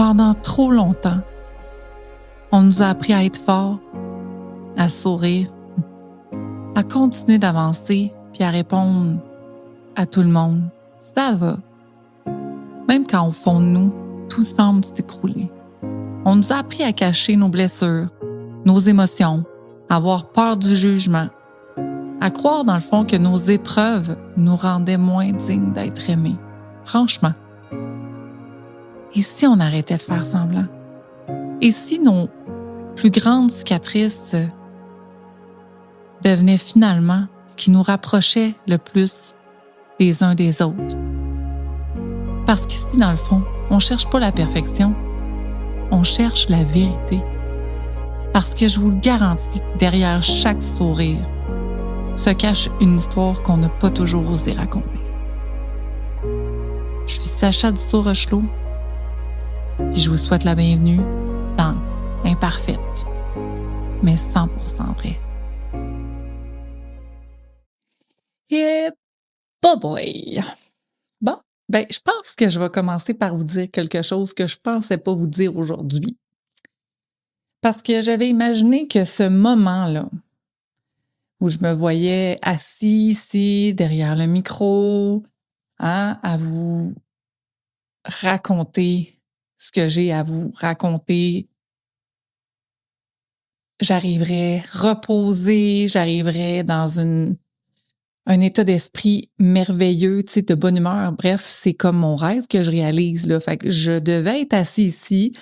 Pendant trop longtemps, on nous a appris à être forts, à sourire, à continuer d'avancer puis à répondre à tout le monde. Ça va. Même quand au fond de nous, tout semble s'écrouler. On nous a appris à cacher nos blessures, nos émotions, à avoir peur du jugement, à croire dans le fond que nos épreuves nous rendaient moins dignes d'être aimés. Franchement. Et si on arrêtait de faire semblant? Et si nos plus grandes cicatrices devenaient finalement ce qui nous rapprochait le plus les uns des autres? Parce qu'ici, dans le fond, on ne cherche pas la perfection, on cherche la vérité. Parce que je vous le garantis, derrière chaque sourire se cache une histoire qu'on n'a pas toujours osé raconter. Je suis Sacha Dussault-Rochelot, et je vous souhaite la bienvenue dans Imparfaite, mais 100% vrai. Et boy! Bon, je pense que je vais commencer par vous dire quelque chose que je pensais pas vous dire aujourd'hui. Parce que j'avais imaginé que ce moment-là, où je me voyais assis ici, derrière le micro, à vous raconter ce que j'ai à vous raconter, j'arriverais reposée, j'arriverais dans un état d'esprit merveilleux, tu sais, de bonne humeur. Bref, c'est comme mon rêve que je réalise, là. Fait que je devais être assis ici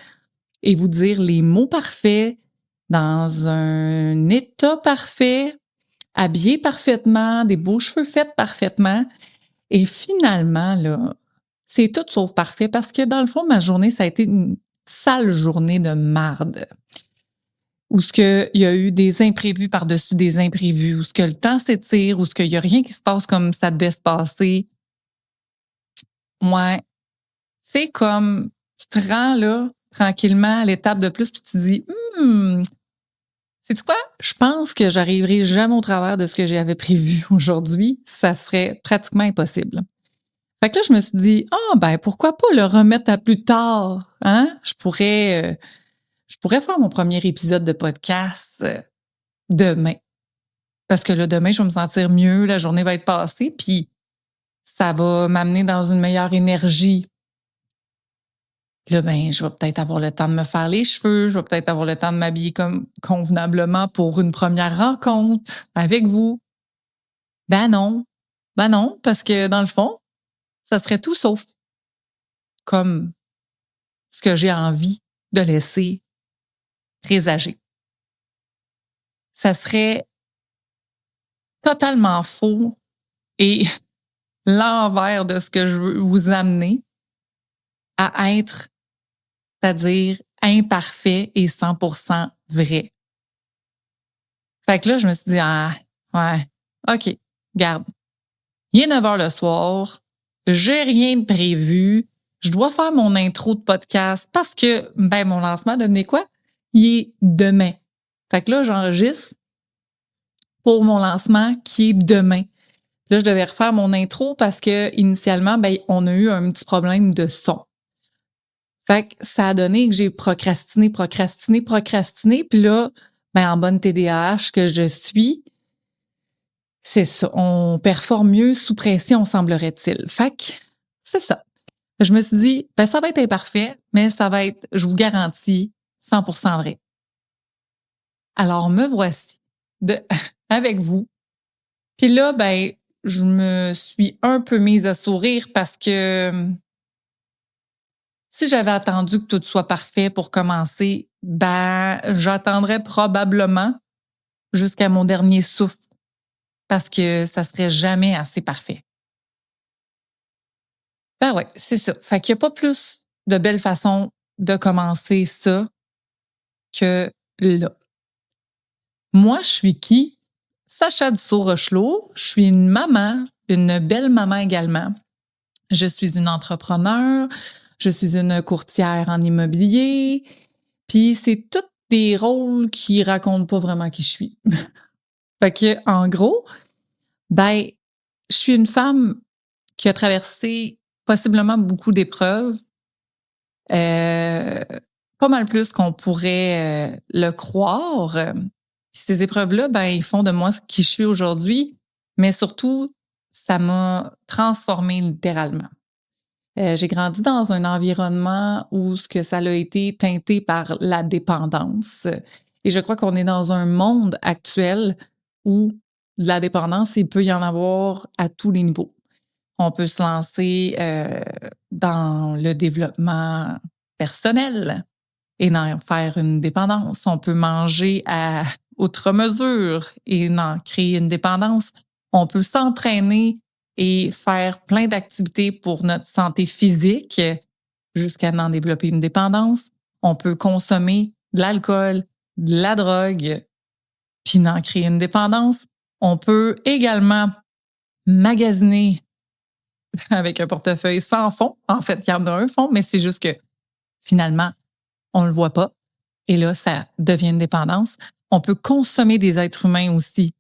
et vous dire les mots parfaits, dans un état parfait, habillé parfaitement, des beaux cheveux faits parfaitement. Et finalement, là, c'est tout sauf parfait parce que dans le fond, ma journée, ça a été une sale journée de marde. Où ce que il y a eu des imprévus par-dessus des imprévus, où ce que le temps s'étire, où ce qu'il y a rien qui se passe comme ça devait se passer. Ouais, c'est comme tu te rends là tranquillement à l'étape de plus puis tu te dis sais-tu quoi? Je pense que j'arriverai jamais au travers de ce que j'avais prévu aujourd'hui. Ça serait pratiquement impossible. Fait que là, je me suis dit, pourquoi pas le remettre à plus tard, hein? Je pourrais faire mon premier épisode de podcast demain. Parce que là, demain, je vais me sentir mieux, la journée va être passée, puis ça va m'amener dans une meilleure énergie. Puis là, je vais peut-être avoir le temps de me faire les cheveux, je vais peut-être avoir le temps de m'habiller comme convenablement pour une première rencontre avec vous. Non, parce que dans le fond, ça serait tout sauf comme ce que j'ai envie de laisser présager. Ça serait totalement faux et l'envers de ce que je veux vous amener à être, c'est-à-dire imparfait et 100% vrai. Fait que là, je me suis dit, OK, garde. Il est 9 h le soir, j'ai rien de prévu, je dois faire mon intro de podcast parce que, mon lancement, devinez quoi? Il est demain. Fait que là, j'enregistre pour mon lancement qui est demain. Là, je devais refaire mon intro parce que initialement, on a eu un petit problème de son. Fait que ça a donné que j'ai procrastiné. Puis là, en bonne TDAH que je suis, c'est ça. On performe mieux sous pression, semblerait-il. Fait que c'est ça. Je me suis dit, ça va être imparfait, mais ça va être, je vous garantis, 100% vrai. Alors, me voici avec vous. Puis là, je me suis un peu mise à sourire parce que si j'avais attendu que tout soit parfait pour commencer, j'attendrais probablement jusqu'à mon dernier souffle parce que ça serait jamais assez parfait. Ouais, c'est ça. Fait qu'il n'y a pas plus de belle façon de commencer ça que là. Moi, je suis qui? Sacha Dussault-Rochelot. Je suis une maman, une belle maman également. Je suis une entrepreneur. Je suis une courtière en immobilier. Puis c'est tous des rôles qui racontent pas vraiment qui je suis. Fait que, en gros, je suis une femme qui a traversé possiblement beaucoup d'épreuves pas mal plus qu'on pourrait le croire. Puis ces épreuves-là, ben, ils font de moi ce qui je suis aujourd'hui, mais surtout, ça m'a transformée littéralement. J'ai grandi dans un environnement où ce que ça a été teinté par la dépendance. Et je crois qu'on est dans un monde actuel où de la dépendance, il peut y en avoir à tous les niveaux. On peut se lancer dans le développement personnel et en faire une dépendance. On peut manger à outre mesure et en créer une dépendance. On peut s'entraîner et faire plein d'activités pour notre santé physique jusqu'à en développer une dépendance. On peut consommer de l'alcool, de la drogue, puis en créer une dépendance. On peut également magasiner avec un portefeuille sans fond. En fait, il y en a un fond, mais c'est juste que finalement, on le voit pas. Et là, ça devient une dépendance. On peut consommer des êtres humains aussi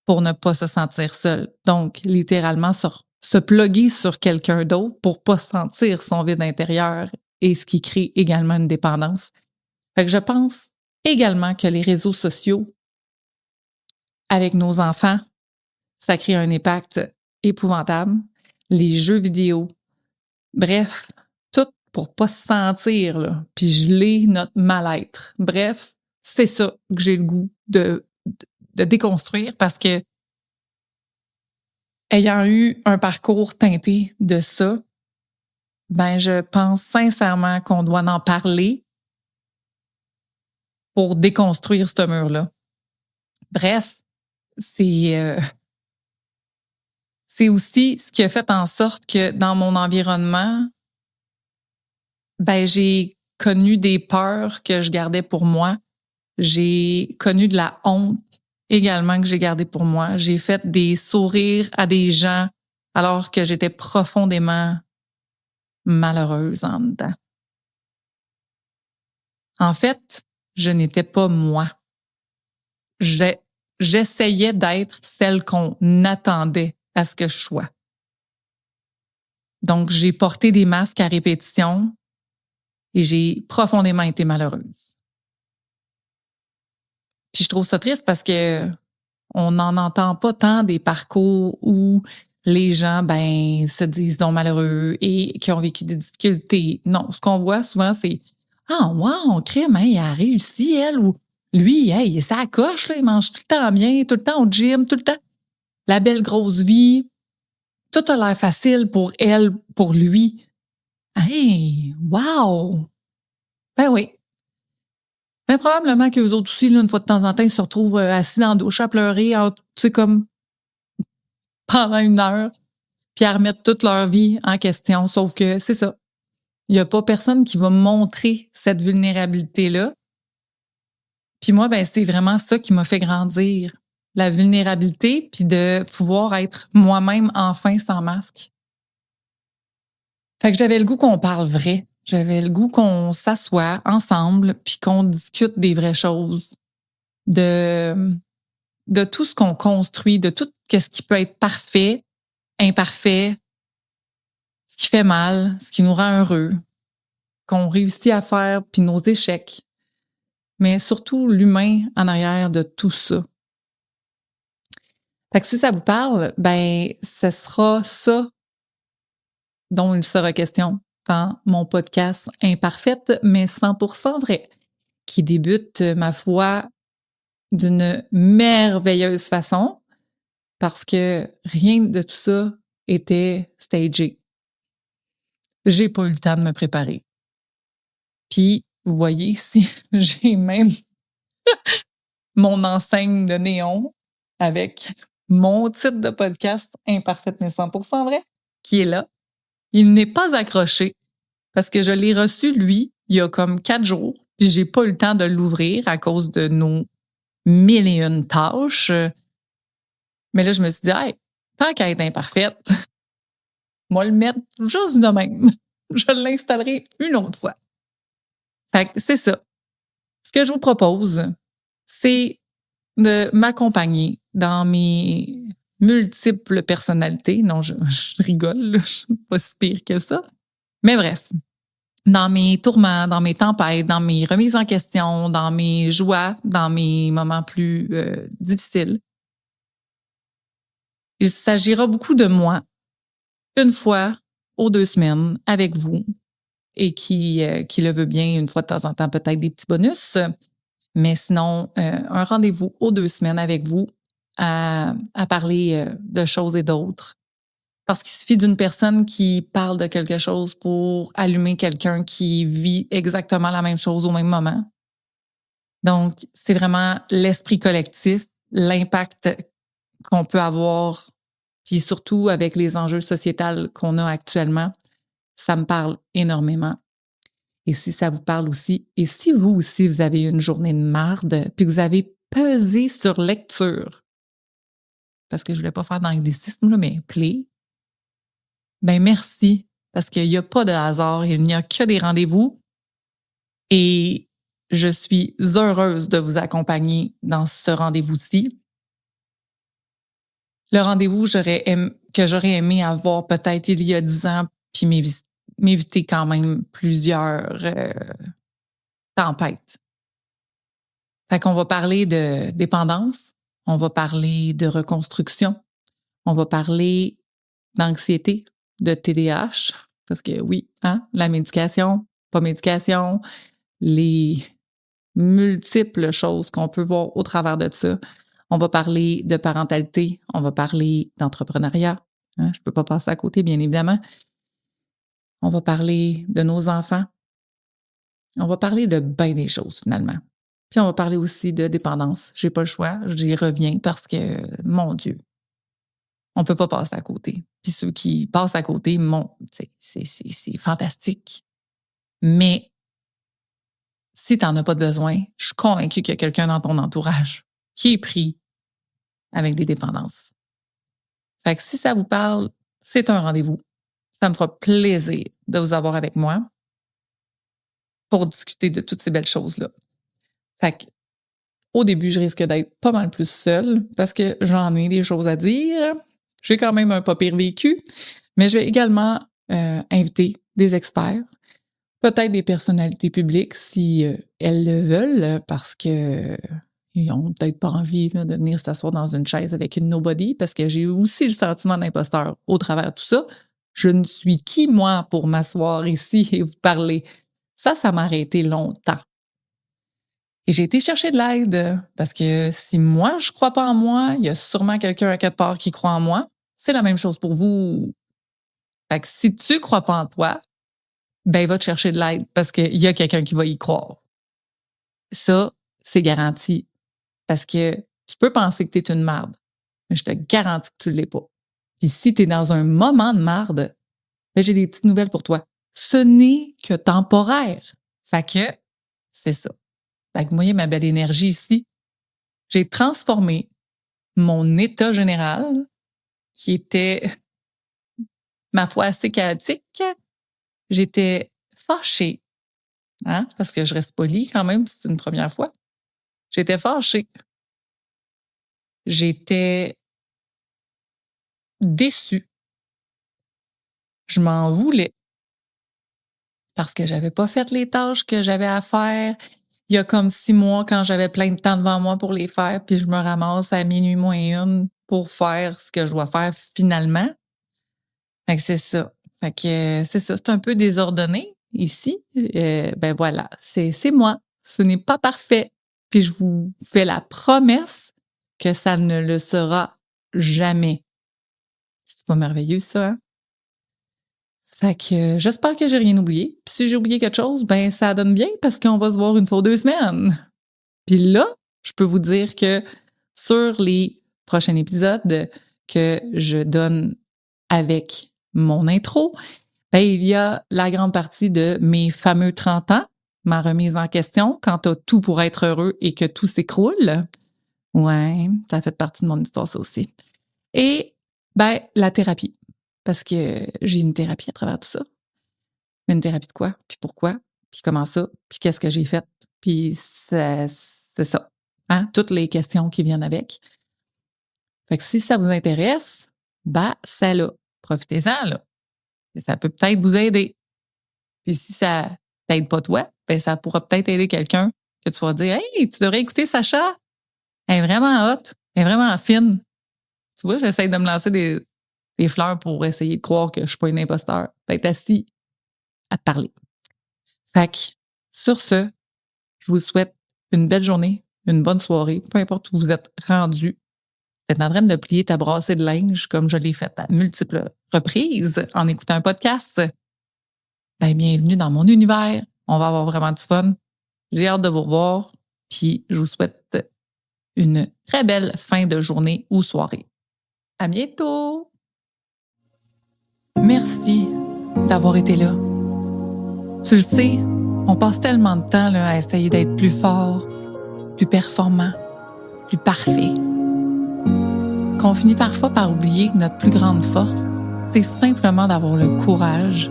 pour ne pas se sentir seul. Donc, littéralement, se plugger sur quelqu'un d'autre pour pas sentir son vide intérieur et ce qui crée également une dépendance. Fait que je pense également que les réseaux sociaux, avec nos enfants, ça crée un impact épouvantable. Les jeux vidéo, bref, tout pour pas se sentir, là, puis geler notre mal-être. Bref, c'est ça que j'ai le goût de déconstruire parce que ayant eu un parcours teinté de ça, ben je pense sincèrement qu'on doit en parler pour déconstruire ce mur-là. Bref, c'est aussi ce qui a fait en sorte que dans mon environnement, ben j'ai connu des peurs que je gardais pour moi. J'ai connu de la honte également que j'ai gardée pour moi. J'ai fait des sourires à des gens alors que j'étais profondément malheureuse en dedans. En fait, je n'étais pas moi. J'essayais d'être celle qu'on attendait à ce que je sois. Donc, j'ai porté des masques à répétition et j'ai profondément été malheureuse. Puis je trouve ça triste parce que on n'en entend pas tant des parcours où les gens ben se disent donc malheureux et qui ont vécu des difficultés. Non, ce qu'on voit souvent, c'est ah wow, crème, hein, elle a réussi, elle, ou lui, hey, il s'accroche, là, il mange tout le temps bien, tout le temps au gym, tout le temps. La belle grosse vie. Tout a l'air facile pour elle, pour lui. Hey, wow! Ben oui. Ben probablement qu'eux autres aussi, là, une fois de temps en temps, ils se retrouvent assis dans la douche à pleurer, tu sais, comme pendant 1 heure, puis à remettre toute leur vie en question. Sauf que c'est ça. Il n'y a pas personne qui va montrer cette vulnérabilité-là. Puis moi, ben c'est vraiment ça qui m'a fait grandir. La vulnérabilité, puis de pouvoir être moi-même enfin sans masque. Fait que j'avais le goût qu'on parle vrai. J'avais le goût qu'on s'assoie ensemble puis qu'on discute des vraies choses. De tout ce qu'on construit, de tout ce qui peut être parfait, imparfait, ce qui fait mal, ce qui nous rend heureux, qu'on réussit à faire, puis nos échecs. Mais surtout l'humain en arrière de tout ça. Fait que si ça vous parle, ben ce sera ça dont il sera question dans mon podcast Imparfaite, mais 100% vrai, qui débute, ma foi, d'une merveilleuse façon, parce que rien de tout ça était stagé. J'ai pas eu le temps de me préparer. Puis, vous voyez ici, j'ai même mon enseigne de néon avec mon titre de podcast Imparfaite mais 100% vrai, qui est là. Il n'est pas accroché parce que je l'ai reçu, lui, il y a comme 4 jours, puis j'ai pas eu le temps de l'ouvrir à cause de nos 1001 tâches. Mais là, je me suis dit, hey, tant qu'à être imparfaite, moi le mettre juste de même. Je l'installerai une autre fois. Fait que c'est ça. Ce que je vous propose, c'est de m'accompagner dans mes multiples personnalités. Non, je rigole, je suis pas si pire que ça. Mais bref, dans mes tourments, dans mes tempêtes, dans mes remises en question, dans mes joies, dans mes moments plus difficiles. Il s'agira beaucoup de moi, une fois aux 2 semaines avec vous, et qui le veut bien, une fois de temps en temps, peut-être des petits bonus. Mais sinon, un rendez-vous aux 2 semaines avec vous à parler de choses et d'autres. Parce qu'il suffit d'une personne qui parle de quelque chose pour allumer quelqu'un qui vit exactement la même chose au même moment. Donc, c'est vraiment l'esprit collectif, l'impact qu'on peut avoir, puis surtout avec les enjeux sociétals qu'on a actuellement, ça me parle énormément. Et si ça vous parle aussi, et si vous aussi, vous avez une journée de marde, puis que vous avez pesé sur lecture, parce que je ne voulais pas faire d'anglicisme, mais play, ben merci, parce qu'il n'y a pas de hasard, il n'y a que des rendez-vous. Et je suis heureuse de vous accompagner dans ce rendez-vous-ci. Le rendez-vous que j'aurais aimé avoir peut-être il y a 10 ans, puis m'éviter quand même plusieurs tempêtes. Fait qu'on va parler de dépendance, on va parler de reconstruction, on va parler d'anxiété, de TDAH, parce que oui, la médication, pas médication, les multiples choses qu'on peut voir au travers de ça. On va parler de parentalité, on va parler d'entrepreneuriat. Je ne peux pas passer à côté, bien évidemment. On va parler de nos enfants. On va parler de bien des choses, finalement. Puis on va parler aussi de dépendance. J'ai pas le choix, j'y reviens parce que, mon Dieu, on peut pas passer à côté. Puis ceux qui passent à côté, c'est fantastique. Mais si tu n'en as pas de besoin, je suis convaincue qu'il y a quelqu'un dans ton entourage qui est pris avec des dépendances. Fait que si ça vous parle, c'est un rendez-vous. Ça me fera plaisir de vous avoir avec moi pour discuter de toutes ces belles choses-là. Fait que, au début, je risque d'être pas mal plus seule parce que j'en ai des choses à dire. J'ai quand même un pas pire vécu, mais je vais également inviter des experts, peut-être des personnalités publiques si elles le veulent, parce que ils n'ont peut-être pas envie là, de venir s'asseoir dans une chaise avec une nobody, parce que j'ai aussi le sentiment d'imposteur au travers de tout ça. Je ne suis qui, moi, pour m'asseoir ici et vous parler? Ça m'a arrêté longtemps. Et j'ai été chercher de l'aide, parce que si moi, je crois pas en moi, il y a sûrement quelqu'un à quelque part qui croit en moi. C'est la même chose pour vous. Fait que si tu crois pas en toi, ben va te chercher de l'aide, parce qu'il y a quelqu'un qui va y croire. Ça, c'est garanti. Parce que tu peux penser que tu es une marde, mais je te garantis que tu ne l'es pas. Puis si tu es dans un moment de marde, ben j'ai des petites nouvelles pour toi. Ce n'est que temporaire. Fait que c'est ça. Fait que vous voyez ma belle énergie ici. J'ai transformé mon état général, qui était, ma foi, assez chaotique. J'étais fâchée, parce que je reste polie quand même, c'est une première fois. J'étais fâchée. J'étais déçue. Je m'en voulais parce que j'avais pas fait les tâches que j'avais à faire. Il y a comme 6 mois, quand j'avais plein de temps devant moi pour les faire, puis je me ramasse à minuit moins une pour faire ce que je dois faire finalement. Fait que c'est ça. Fait que c'est ça, c'est un peu désordonné ici. Ben voilà, c'est moi. Ce n'est pas parfait. Puis je vous fais la promesse que ça ne le sera jamais. C'est pas merveilleux, ça, hein? Fait que j'espère que j'ai rien oublié. Puis si j'ai oublié quelque chose, ben ça donne bien parce qu'on va se voir une fois aux 2 semaines. Puis là, je peux vous dire que sur les prochains épisodes que je donne avec mon intro, ben il y a la grande partie de mes fameux 30 ans, ma remise en question, quand t'as tout pour être heureux et que tout s'écroule. Ouais, ça fait partie de mon histoire, ça aussi. Et ben la thérapie. Parce que j'ai une thérapie à travers tout ça. Mais une thérapie de quoi? Puis pourquoi? Puis comment ça? Puis qu'est-ce que j'ai fait? Puis c'est ça. Toutes les questions qui viennent avec. Fait que si ça vous intéresse, ça là. Profitez-en, là. Ça peut peut-être vous aider. Puis si ça t'aide pas toi, ben ça pourra peut-être aider quelqu'un que tu vas dire « Hey, tu devrais écouter Sacha! Elle est vraiment hot, elle est vraiment fine. » Tu vois, j'essaie de me lancer des fleurs pour essayer de croire que je suis pas une imposteur. D'être assis à te parler. Fait que, sur ce, je vous souhaite une belle journée, une bonne soirée, peu importe où vous êtes rendu. Tu es en train de plier ta brassée de linge comme je l'ai fait à multiples reprises en écoutant un podcast. Ben, bienvenue dans mon univers. On va avoir vraiment du fun. J'ai hâte de vous revoir. Puis, je vous souhaite une très belle fin de journée ou soirée. À bientôt! Merci d'avoir été là. Tu le sais, on passe tellement de temps là, à essayer d'être plus fort, plus performant, plus parfait, qu'on finit parfois par oublier que notre plus grande force, c'est simplement d'avoir le courage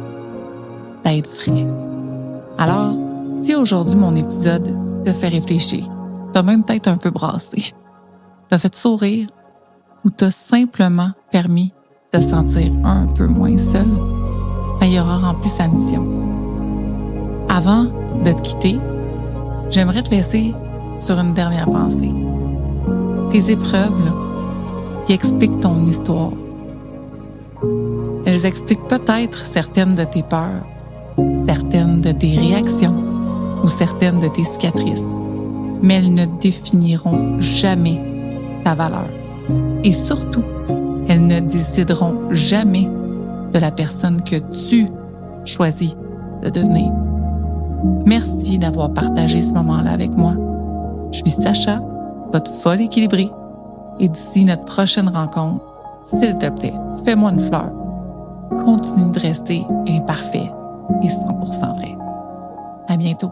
d'être vrai. Alors, si aujourd'hui mon épisode te fait réfléchir, t'a même peut-être un peu brassé, t'a fait sourire ou t'a simplement permis de te sentir un peu moins seul, ben, il aura rempli sa mission. Avant de te quitter, j'aimerais te laisser sur une dernière pensée. Tes épreuves, là, qui expliquent ton histoire. Elles expliquent peut-être certaines de tes peurs, certaines de tes réactions ou certaines de tes cicatrices, mais elles ne définiront jamais ta valeur. Et surtout, elles ne décideront jamais de la personne que tu choisis de devenir. Merci d'avoir partagé ce moment-là avec moi. Je suis Sacha, votre folle équilibrée. Et d'ici notre prochaine rencontre, s'il te plaît, fais-moi une fleur. Continue de rester imparfait et 100% vrai. À bientôt.